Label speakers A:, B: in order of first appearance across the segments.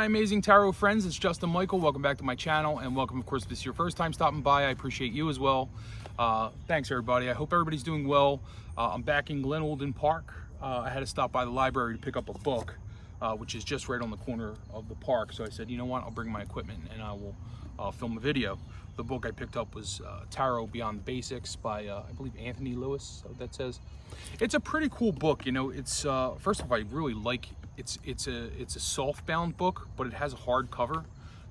A: my amazing tarot friends, it's Justin Michael. Welcome back to my channel, and welcome, of course, if this is your first time stopping by. I appreciate you as well. Thanks, everybody. I hope everybody's doing well. I'm back in Glen Olden Park. I had to stop by the library to pick up a book, which is just right on the corner of the park. So I said, you know what, I'll bring my equipment and I will film a video. The book I picked up was Tarot Beyond the Basics by, I believe, Anthony Lewis, so that says. It's a pretty cool book. You know, it's, first of all, I really like it's a soft bound book, but it has a hard cover.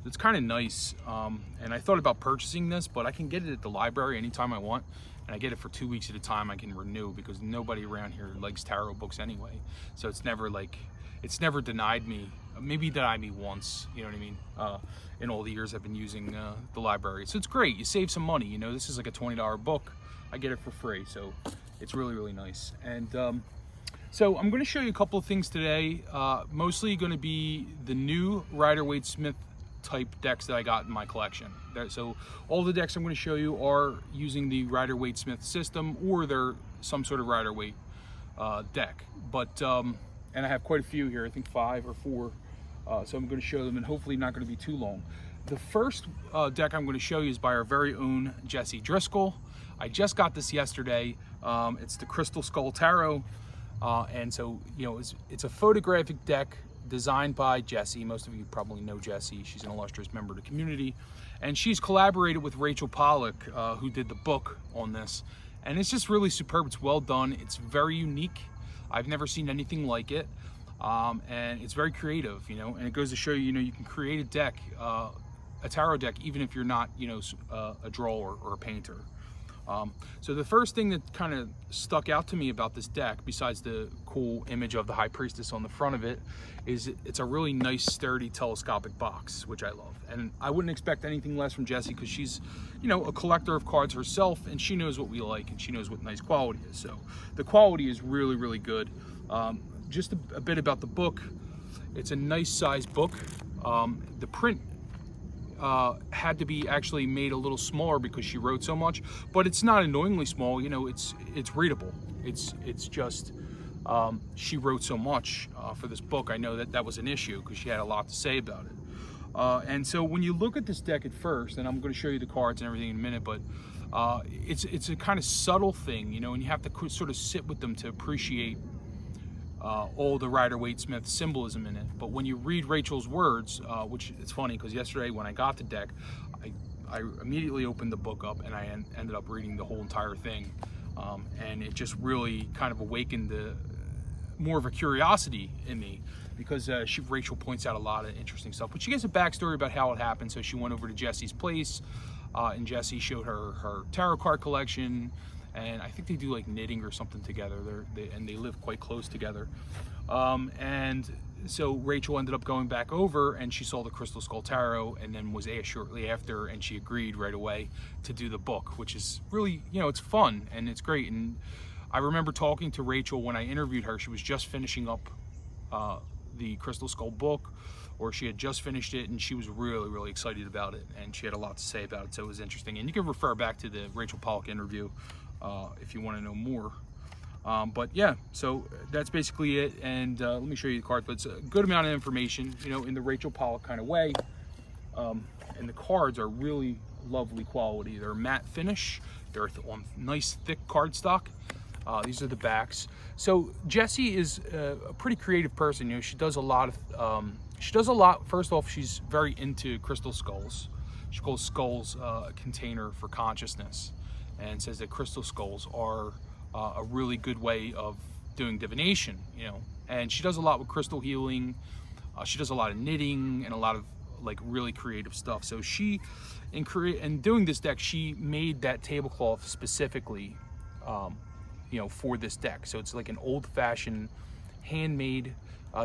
A: It's kind of nice, and I thought about purchasing this, but I can get it at the library anytime I want, and I get it for 2 weeks at a time. I can renew because nobody around here likes tarot books anyway, so it's never denied me. Maybe denied me once, you know what I mean, in all the years I've been using the library. So it's great. You save some money. You know, this is like a $20 book. I get it for free, so it's really, really nice. And so I'm going to show you a couple of things today. Mostly going to be the new Rider-Waite-Smith type decks that I got in my collection. So all the decks I'm going to show you are using the Rider-Waite-Smith system, or they're some sort of Rider-Waite deck. But and I have quite a few here, I think 5 or 4. So I'm going to show them, and hopefully not going to be too long. The first deck I'm going to show you is by our very own Jessie Driscoll. I just got this yesterday. It's the Crystal Skull Tarot. And so, you know, it's a photographic deck designed by Jessie. Most of you probably know Jessie. She's an illustrious member of the community. And she's collaborated with Rachel Pollack, who did the book on this. And it's just really superb. It's well done. It's very unique. I've never seen anything like it. And it's very creative, you know, and it goes to show you, you know, you can create a deck, a tarot deck, even if you're not, you know, a drawer or a painter. So the first thing that kind of stuck out to me about this deck, besides the cool image of the High Priestess on the front of it, is it's a really nice, sturdy, telescopic box, which I love. And I wouldn't expect anything less from Jessie, because she's, you know, a collector of cards herself, and she knows what we like, and she knows what nice quality is. So the quality is really, really good. Just a bit about the book. It's a nice sized book. The print had to be actually made a little smaller because she wrote so much, but it's not annoyingly small. You know, it's readable. It's just she wrote so much for this book. I know that was an issue because she had a lot to say about it. And so when you look at this deck at first, and I'm going to show you the cards and everything in a minute, but it's a kind of subtle thing, you know, and you have to sort of sit with them to appreciate all the Rider-Waite-Smith symbolism in it. But when you read Rachel's words, which it's funny because yesterday when I got the deck, I immediately opened the book up and I ended up reading the whole entire thing, and it just really kind of awakened more of a curiosity in me, because Rachel points out a lot of interesting stuff. But she gives a backstory about how it happened. So she went over to Jessie's place, and Jessie showed her tarot card collection. And I think they do like knitting or something together. They live quite close together. And so Rachel ended up going back over, and she saw the Crystal Skull Tarot, and then was asked shortly after, and she agreed right away to do the book, which is really, you know, it's fun and it's great. And I remember talking to Rachel when I interviewed her. She was just finishing up the Crystal Skull book, or she had just finished it, and she was really, really excited about it, and she had a lot to say about it, so it was interesting. And you can refer back to the Rachel Pollack interview if you want to know more. But yeah, so that's basically it. And let me show you the cards. But it's a good amount of information, you know, in the Rachel Pollack kind of way. And the cards are really lovely quality. They're matte finish. They're on nice thick cardstock. These are the backs. So Jessie is a pretty creative person. You know, she does a lot of. First off, she's very into crystal skulls. She calls skulls a container for consciousness, and says that crystal skulls are a really good way of doing divination, you know. And she does a lot with crystal healing. She does a lot of knitting and a lot of like really creative stuff. So she, in doing this deck, she made that tablecloth specifically, you know, for this deck. So it's like an old-fashioned, handmade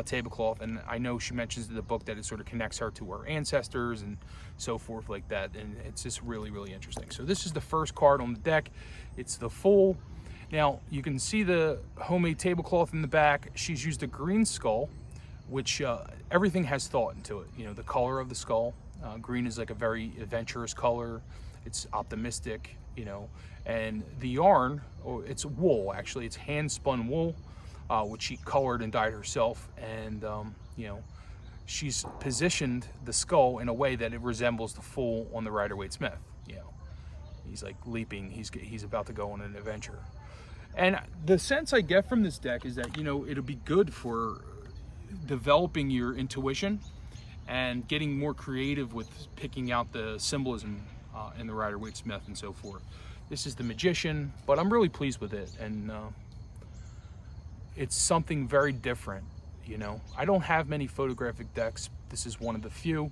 A: tablecloth, and I know she mentions in the book that it sort of connects her to her ancestors and so forth like that, and it's just really, really interesting. So this is the first card on the deck. It's the Fool. Now you can see the homemade tablecloth in the back. She's used a green skull, which everything has thought into it. You know, the color of the skull, green is like a very adventurous color. It's optimistic, you know, and the yarn, it's wool actually, it's hand spun wool, which she colored and dyed herself. And you know, she's positioned the skull in a way that it resembles the fool on the Rider-Waite-Smith. You know, he's like leaping. He's about to go on an adventure. And the sense I get from this deck is that, you know, it'll be good for developing your intuition and getting more creative with picking out the symbolism in the Rider-Waite-Smith and so forth. This is the Magician, but I'm really pleased with it, and it's something very different. You know, I don't have many photographic decks. This is one of the few,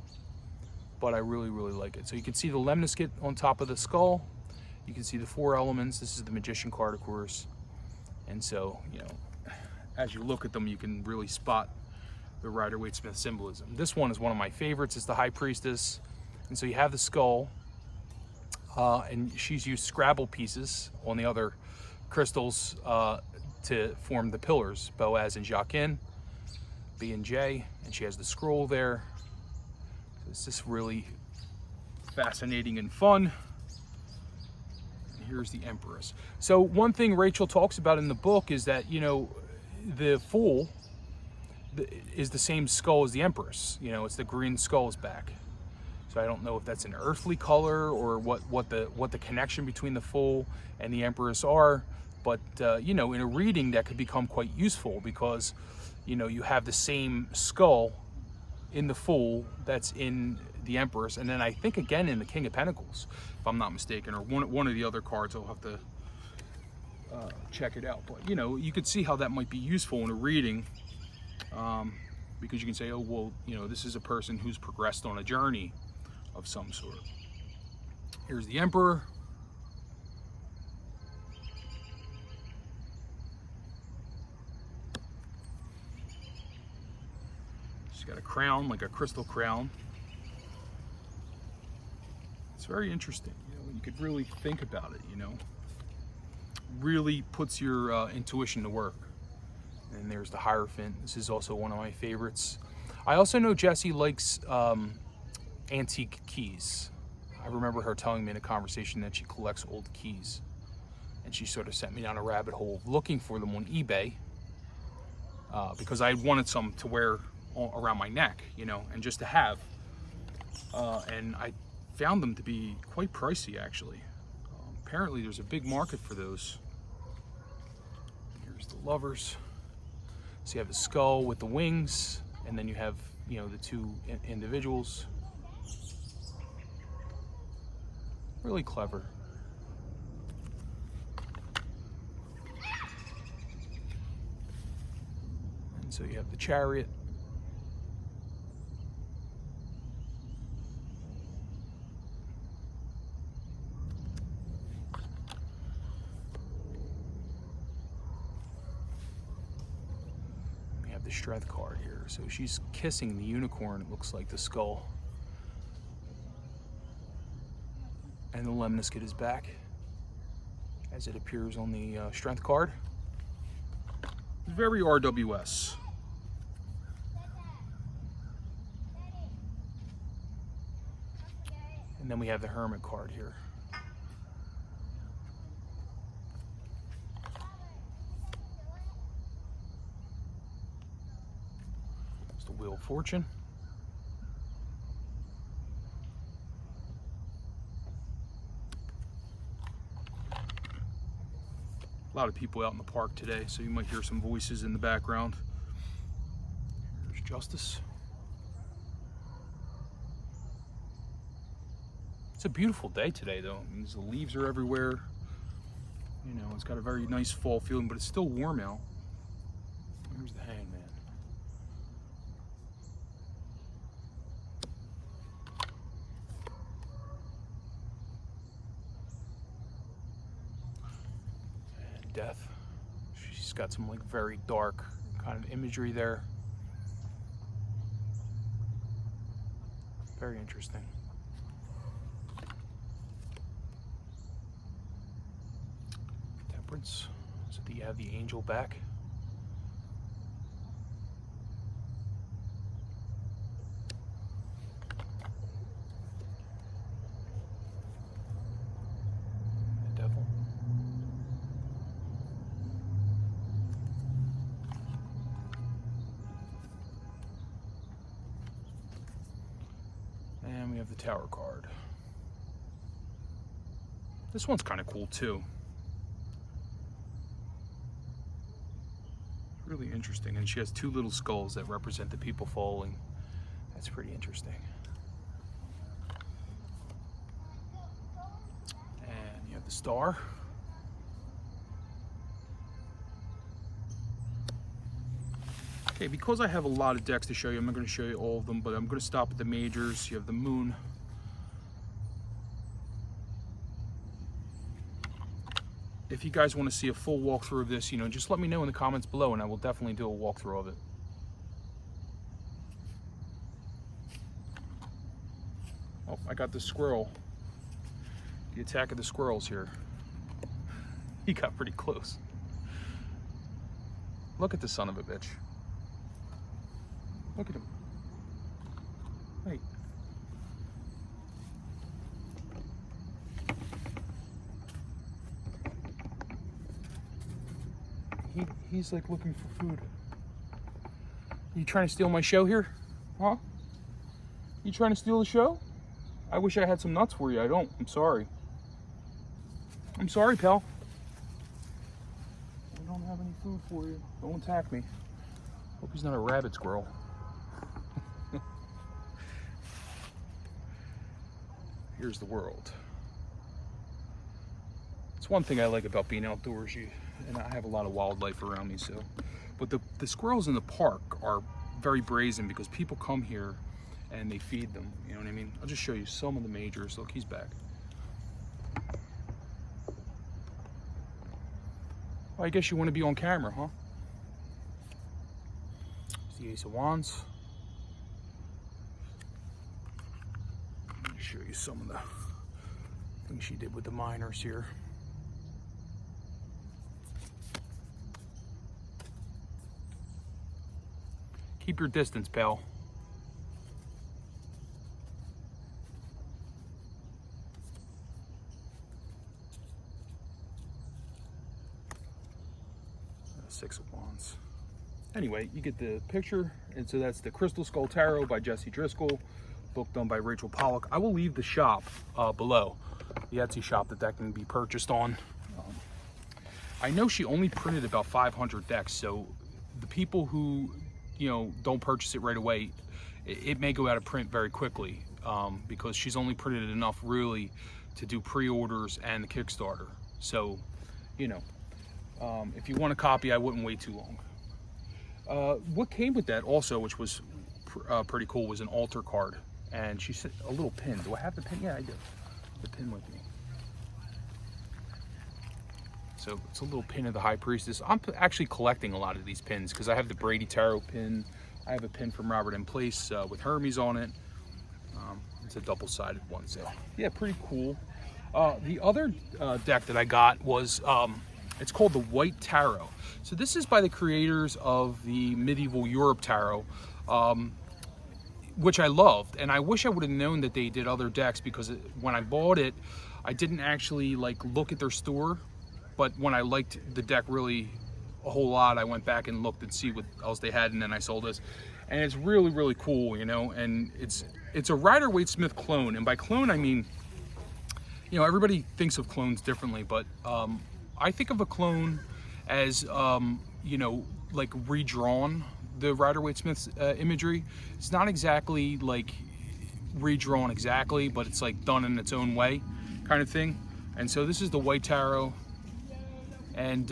A: but I really, really like it. So you can see the lemniscate on top of the skull. You can see the 4 elements. This is the Magician card, of course. And so, you know, as you look at them, you can really spot the Rider-Waite-Smith symbolism. This one is one of my favorites. It's the High Priestess. And so you have the skull, and she's used Scrabble pieces on the other crystals to form the pillars, Boaz and Jacquin, B and J, and she has the scroll there. So it's just really fascinating and fun. And here's the Empress. So one thing Rachel talks about in the book is that, you know, the Fool is the same skull as the Empress. You know, it's the green skull's back. So I don't know if that's an earthly color or what the connection between the Fool and the Empress are, but you know, in a reading that could become quite useful because, you know, you have the same skull in the Fool that's in the Empress, and then I think again in the King of Pentacles, if I'm not mistaken, or one of the other cards. I'll have to check it out. But you know, you could see how that might be useful in a reading, because you can say, oh well, you know, this is a person who's progressed on a journey of some sort. Here's the Emperor. Got a crown, like a crystal crown. It's very interesting. You know, you could really think about it, you know. Really puts your intuition to work. And there's the Hierophant. This is also one of my favorites. I also know Jessie likes antique keys. I remember her telling me in a conversation that she collects old keys. And she sort of sent me down a rabbit hole looking for them on eBay, because I wanted some to wear around my neck, you know, and just to have, and I found them to be quite pricey actually. Apparently there's a big market for those. Here's the Lovers. So you have the skull with the wings, and then you have, you know, the 2 individuals. Really clever. And so you have the Chariot. The Strength card here. So she's kissing the unicorn, it looks like, the skull. And the lemniscate is back as it appears on the Strength card. Very RWS. And then we have the Hermit card here. The Wheel of Fortune. A lot of people out in the park today, so you might hear some voices in the background. Here's Justice. It's a beautiful day today, though. I mean, the leaves are everywhere. You know, it's got a very nice fall feeling, but it's still warm out. Here's the Hangman. Death. She's got some like very dark kind of imagery there. Very interesting. Temperance. So you have the angel back. The Devil. have the Tower card. This one's kind of cool too. Really interesting, and she has two little skulls that represent the people falling. That's pretty interesting. And you have the star. Okay, because I have a lot of decks to show you, I'm not going to show you all of them, but I'm going to stop at the majors. You have the moon. If you guys want to see a full walkthrough of this, just let me know in the comments below, and I will definitely do a walkthrough of it. Oh, I got the squirrel. The attack of the squirrels here. He got pretty close. Look at the son of a bitch. Look at him. Wait. He's like looking for food. You trying to steal my show here? Huh? You trying to steal the show? I wish I had some nuts for you. I don't. I'm sorry. I'm sorry, pal. I don't have any food for you. Don't attack me. Hope he's not a rabbit squirrel. Here's the world. It's one thing I like about being outdoors. And I have a lot of wildlife around me, so. But the squirrels in the park are very brazen because people come here and they feed them. You know what I mean? I'll just show you some of the majors. Look, he's back. Well, I guess you want to be on camera, huh? It's the Ace of Wands. Let me show you some of the things she did with the miners here. Keep your distance, pal. Six of Wands. Anyway, you get the picture, and so that's the Crystal Skull Tarot by Jessie Driscoll, book done by Rachel Pollock. I will leave the shop below, the Etsy shop that can be purchased on. I know she only printed about 500 decks, so the people who don't purchase it right away, it may go out of print very quickly because she's only printed enough really to do pre-orders and the Kickstarter. So, if you want a copy, I wouldn't wait too long. What came with that also, which was pretty cool, was an altar card. And she said a little pin. Do I have the pin? Yeah, I do. The pin with me. So it's a little pin of the High Priestess. I'm actually collecting a lot of these pins because I have the Brady Tarot pin. I have a pin from Robert M. Place with Hermes on it. It's a double-sided one, so yeah, pretty cool. The other deck that I got was, it's called the White Tarot. So this is by the creators of the Medieval Europe Tarot, which I loved. And I wish I would have known that they did other decks because when I bought it, I didn't actually look at their store. But when I liked the deck really a whole lot, I went back and looked and see what else they had, and then I sold this. And it's really, really cool, and it's a Rider-Waite-Smith clone. And by clone, I mean, everybody thinks of clones differently, but I think of a clone as, redrawn, the Rider-Waite-Smith's imagery. It's not exactly redrawn exactly, but it's done in its own way kind of thing. And so this is the White Tarot. And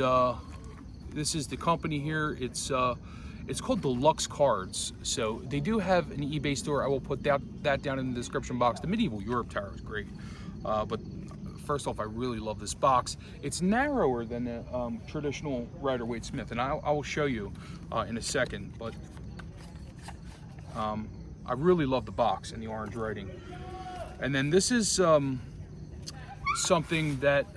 A: this is the company here. It's called Deluxe Cards. So they do have an eBay store. I will put that down in the description box. The Medieval Europe Tarot is great. But first off, I really love this box. It's narrower than the traditional Rider-Waite-Smith, and I will show you in a second. But I really love the box and the orange writing. And then this is something that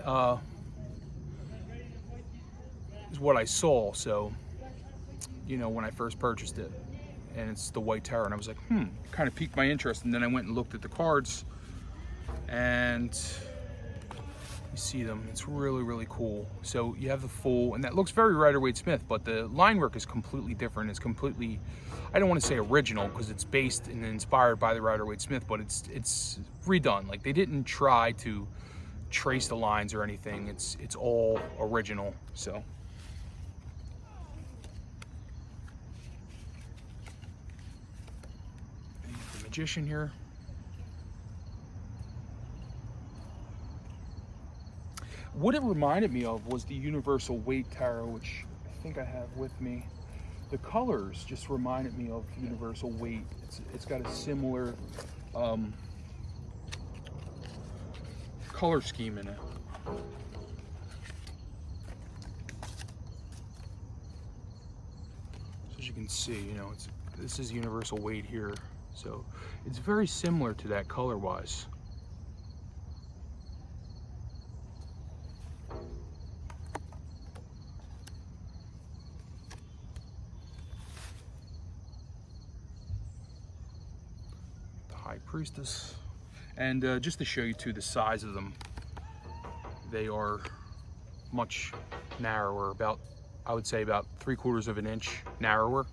A: is what I saw, so when I first purchased it, and it's the White Tarot, and I was like, kind of piqued my interest, and then I went and looked at the cards, and you see them. It's really, really cool. So you have the full, and that looks very Rider-Waite-Smith, but the line work is completely different. It's completely, I don't want to say original because it's based and inspired by the Rider-Waite-Smith, but it's redone. Like, they didn't try to trace the lines or anything. It's all original. So the Magician here. What it reminded me of was the Universal Weight Tarot, which I think I have with me. The colors just reminded me of Universal Weight. It's got a similar color scheme in it. So as you can see, you know, this is Universal Weight here. So it's very similar to that color-wise. High Priestess, and just to show you too the size of them, they are much narrower, about, I would say about 3/4 of an inch narrower.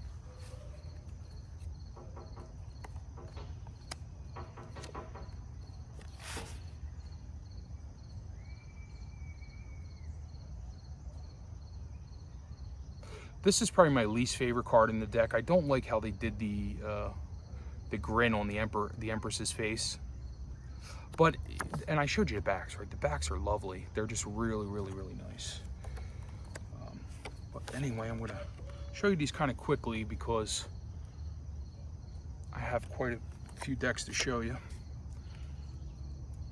A: This is probably my least favorite card in the deck. I don't like how they did the grin on the Empress's face. But, and I showed you the backs, right? The backs are lovely. They're just really, really, really nice. But anyway, I'm gonna show you these kind of quickly because I have quite a few decks to show you.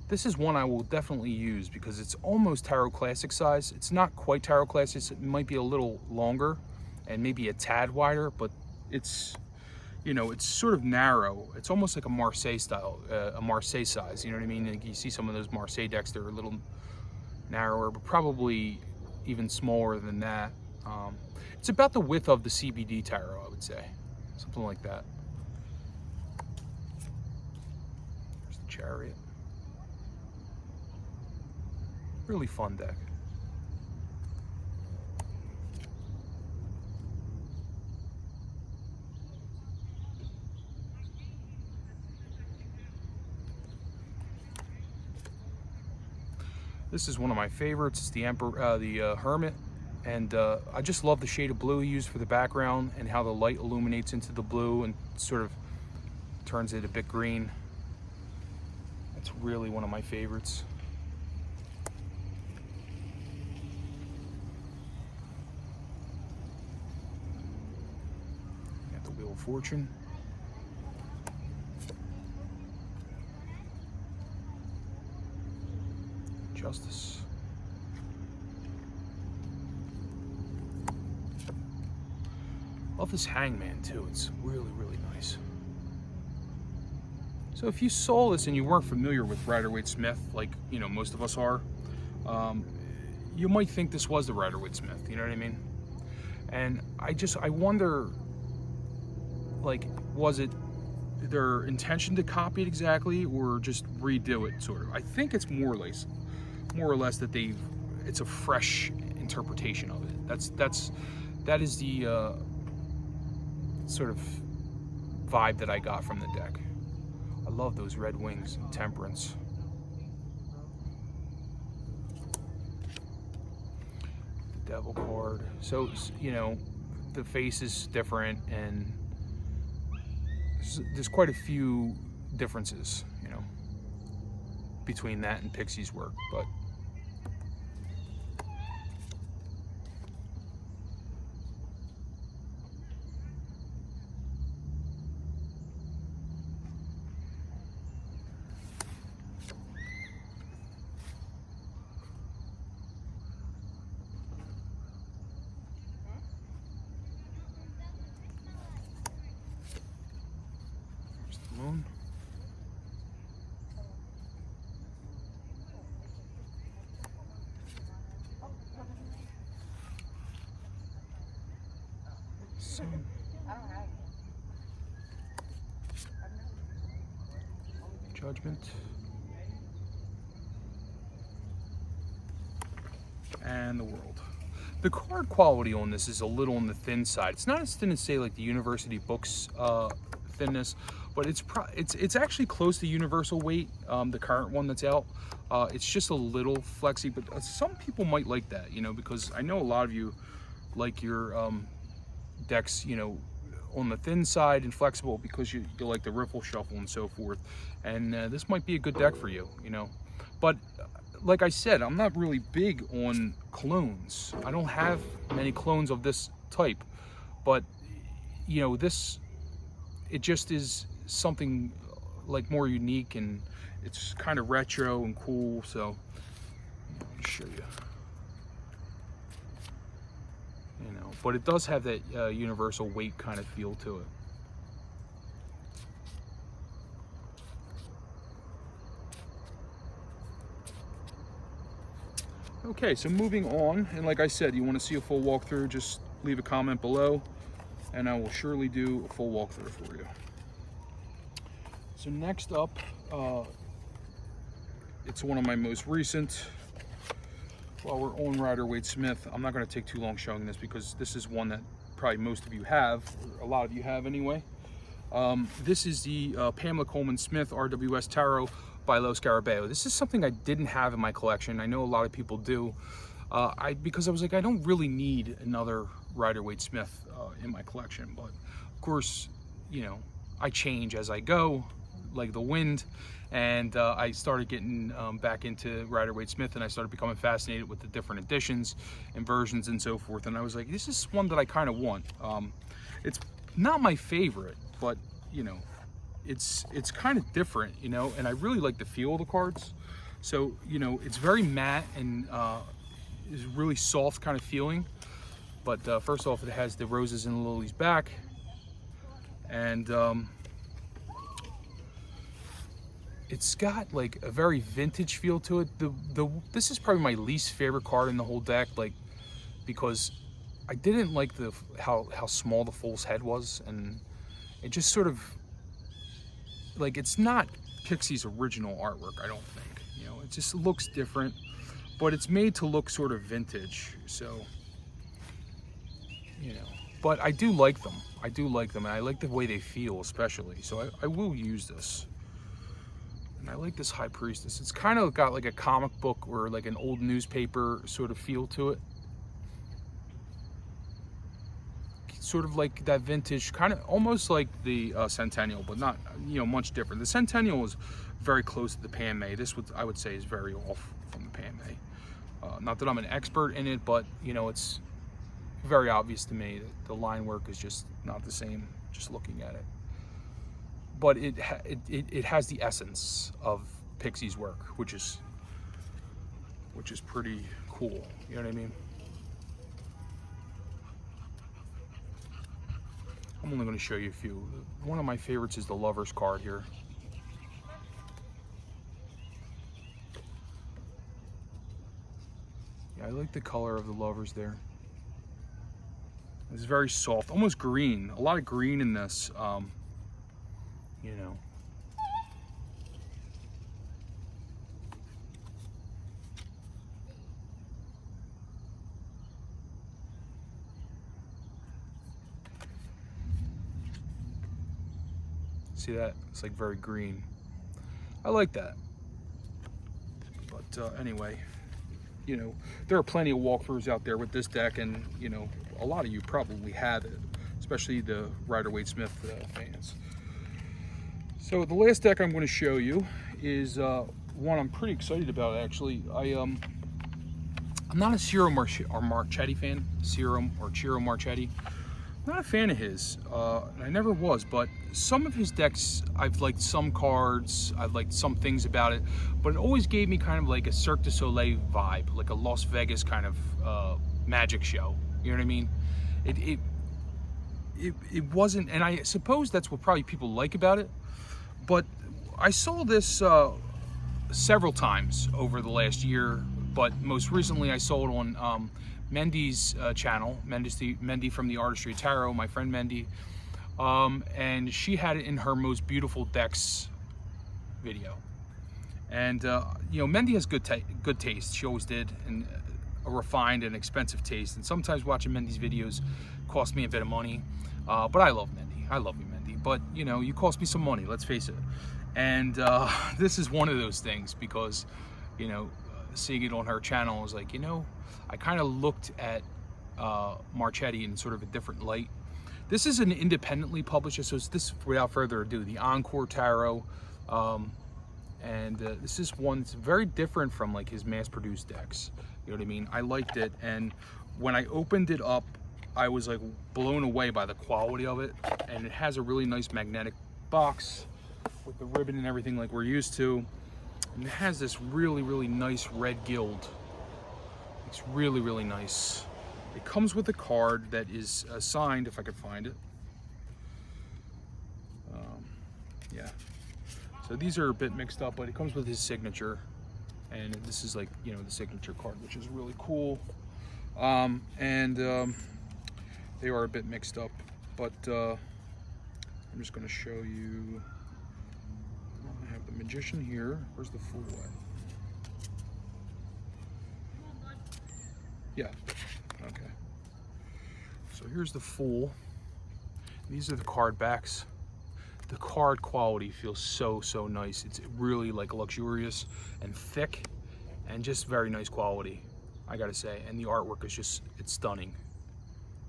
A: This is one I will definitely use because it's almost Tarot Classic size. It's not quite Tarot Classic. It might be a little longer and maybe a tad wider, but it's, you know, it's sort of narrow. It's almost like a Marseille style, a Marseille size, you know what I mean? Like you see some of those Marseille decks, they're a little narrower, but probably even smaller than that. It's about the width of the CBD tarot, I would say. Something like that. There's the Chariot. Really fun deck. This is one of my favorites. It's the Hermit, and I just love the shade of blue he used for the background and how the light illuminates into the blue and sort of turns it a bit green. That's really one of my favorites. Got the Wheel of Fortune. Justice. Love this Hangman too. It's really, really nice. So if you saw this and you weren't familiar with Rider-Waite-Smith, like, you know, most of us are, you might think this was the Rider-Waite-Smith, you know what I mean? And I wonder, like, was it their intention to copy it exactly or just redo it, sort of? I think it's more or less that it's a fresh interpretation of it. That is the sort of vibe that I got from the deck. I love those red wings and Temperance. The Devil card. So, you know, the face is different and there's quite a few differences, you know, between that and Pixie's work, but Moon. Sun. Judgment. and the world. The card quality on this is a little on the thin side. It's not as thin as, say, like the University Books thinness, but it's actually close to universal weight, the current one that's out. It's just a little flexy, but some people might like that, you know, because I know a lot of you like your decks, you know, on the thin side and flexible because you like the riffle shuffle and so forth. And this might be a good deck for you, you know. But like I said, I'm not really big on clones. I don't have many clones of this type, but you know, it just is something like more unique, and it's kind of retro and cool. So let me show you. You know, but it does have that universal weight kind of feel to it. Okay, so moving on, and like I said, you want to see a full walkthrough, just leave a comment below, and I will surely do a full walkthrough for you. So next up, it's one of my most recent. While we're on Rider-Waite Smith, I'm not going to take too long showing this because this is one that probably most of you have, or a lot of you have anyway. This is the Pamela Coleman Smith RWS Tarot by Lo Scarabeo. This is something I didn't have in my collection. I know a lot of people do. Because I was like, I don't really need another Rider-Waite Smith in my collection. But of course, you know, I change as I go, like the wind. And I started getting back into Rider-Waite Smith, and I started becoming fascinated with the different editions and versions and so forth. And I was like, this is one that I kind of want. It's not my favorite, but you know, it's kind of different, you know, and I really like the feel of the cards. So, you know, it's very matte and is really soft kind of feeling. But first off, it has the roses and lilies back, and it's got like a very vintage feel to it. This is probably my least favorite card in the whole deck, like, because I didn't like how small the fool's head was, and it just sort of, like, it's not Pixie's original artwork, I don't think. You know, it just looks different, but it's made to look sort of vintage. So, you know, but I do like them. I do like them, and I like the way they feel, especially. So I will use this. And I like this High Priestess. It's kind of got like a comic book or like an old newspaper sort of feel to it. Sort of like that vintage, kind of almost like the Centennial, but not, you know, much different. The Centennial was very close to the PMA. This I would say is very off from the PMA. Not that I'm an expert in it, but you know, it's very obvious to me that the line work is just not the same just looking at it. But it has the essence of Pixie's work, which is pretty cool. You know what I mean? I'm only going to show you a few. One of my favorites is the Lover's card here. Yeah, I like the color of the Lovers there. It's very soft, almost green. A lot of green in this. You know. See that? It's like very green. I like that. But anyway, you know, there are plenty of walkthroughs out there with this deck, and you know, a lot of you probably have it, especially the Rider-Waite Smith fans. So the last deck I'm going to show you is one I'm pretty excited about, actually. I'm not a Ciro Marchetti fan. Ciro Marchetti. Not a fan of his. I never was, but some of his decks, I've liked some cards, I've liked some things about it, but it always gave me kind of like a Cirque du Soleil vibe, like a Las Vegas kind of magic show. You know what I mean? It wasn't, and I suppose that's what probably people like about it. But I saw this several times over the last year, but most recently I saw it on Mendy's channel, Mendy from the Artistry of Tarot, my friend Mendy, and she had it in her Most Beautiful Decks video. And you know, Mendy has good taste. She always did, and a refined and expensive taste, and sometimes watching Mendy's videos cost me a bit of money, but I love Mendy. I love you, Mendy, but you know, you cost me some money, let's face it. And this is one of those things, because you know, seeing it on her channel, I was like, you know, I kind of looked at Marchetti in sort of a different light. This is an independently published, so it's this, without further ado, the Encore Tarot. And this is one that's very different from like his mass-produced decks. You know what I mean? I liked it, and when I opened it up, I was like blown away by the quality of it. And it has a really nice magnetic box with the ribbon and everything like we're used to. And it has this really, really nice red gild. It's really, really nice. It comes with a card that is signed, if I could find it. Yeah. So these are a bit mixed up, but it comes with his signature. And this is like, you know, the signature card, which is really cool. They are a bit mixed up, but I'm just going to show you. I have the Magician here. Where's the Fool at? Yeah. Okay. So here's the Fool. These are the card backs. The card quality feels so nice. It's really like luxurious and thick and just very nice quality, I gotta say. And the artwork is just, it's stunning.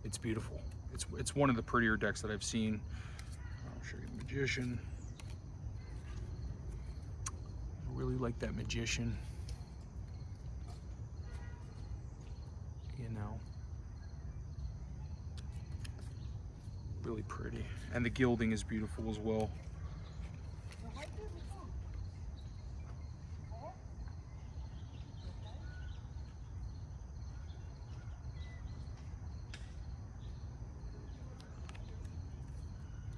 A: It's beautiful. It's one of the prettier decks that I've seen. I'll show you the Magician. I really like that Magician. You know, really pretty. And the gilding is beautiful as well.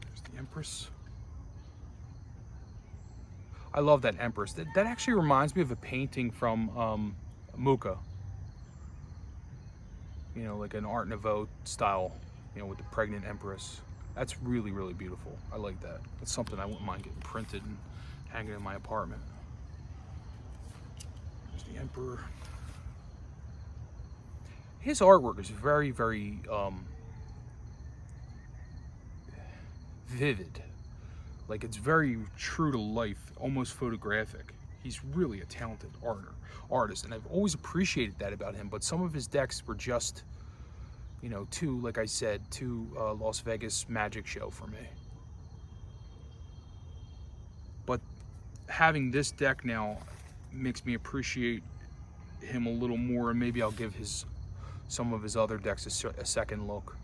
A: There's the Empress. I love that Empress. That actually reminds me of a painting from Mucha. You know, like an Art Nouveau style, you know, with the pregnant Empress. That's really, really beautiful. I like that. That's something I wouldn't mind getting printed and hanging in my apartment. There's the Emperor. His artwork is very, very vivid. Like, it's very true to life, almost photographic. He's really a talented artist, and I've always appreciated that about him, but some of his decks were just, you know, too, like I said, too Las Vegas magic show for me. But having this deck now makes me appreciate him a little more, and maybe I'll give some of his other decks a second look.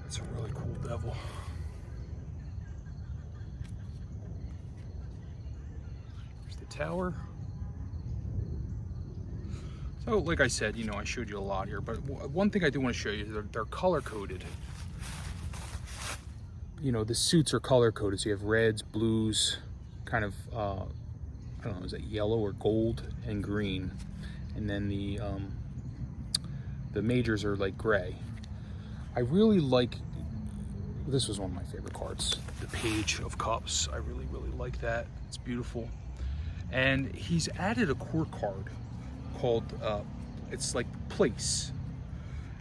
A: That's a really cool devil. There's the tower. So, like I said, you know, I showed you a lot here, but one thing I do want to show you, they're color-coded. You know, the suits are color-coded, so you have reds, blues, kind of, I don't know, is that yellow or gold and green? And then the majors are like gray. I really like, this was one of my favorite cards, the Page of Cups. I really, really like that. It's beautiful. And he's added a court card called, it's like place.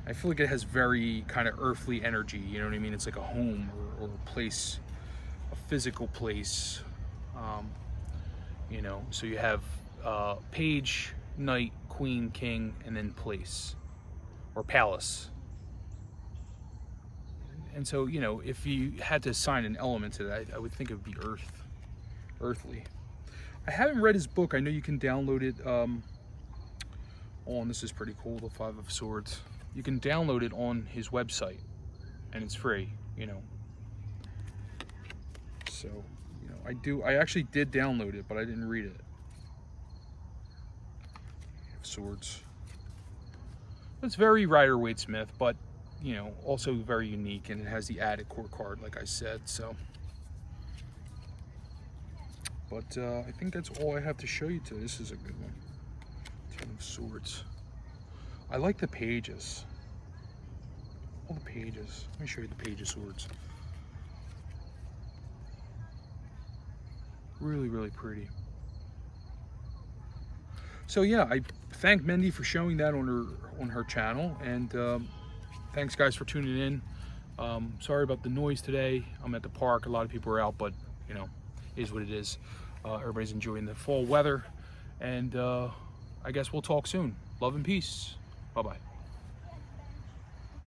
A: I feel like it has very kind of earthly energy, you know what I mean? It's like a home or a place, a physical place, you know. So you have page, knight, queen, king, and then place or palace. And so, you know, if you had to assign an element to that, I would think it would be earthly. I haven't read his book. I know you can download it. This is pretty cool, the Five of Swords. You can download it on his website, and it's free, you know. So, you know, I actually did download it, but I didn't read it. Swords. It's very Rider-Waite-Smith, but, you know, also very unique, and it has the added core card, like I said, so. But I think that's all I have to show you today. This is a good one. 10 of Swords. I like the pages. All the pages. Let me show you the Page of Swords. Really, really pretty. So yeah, I thank Mindy for showing that on her channel, and thanks guys for tuning in. Sorry about the noise today. I'm at the park. A lot of people are out, but you know, it is what it is. Everybody's enjoying the fall weather, and I guess we'll talk soon. Love and peace. Bye-bye.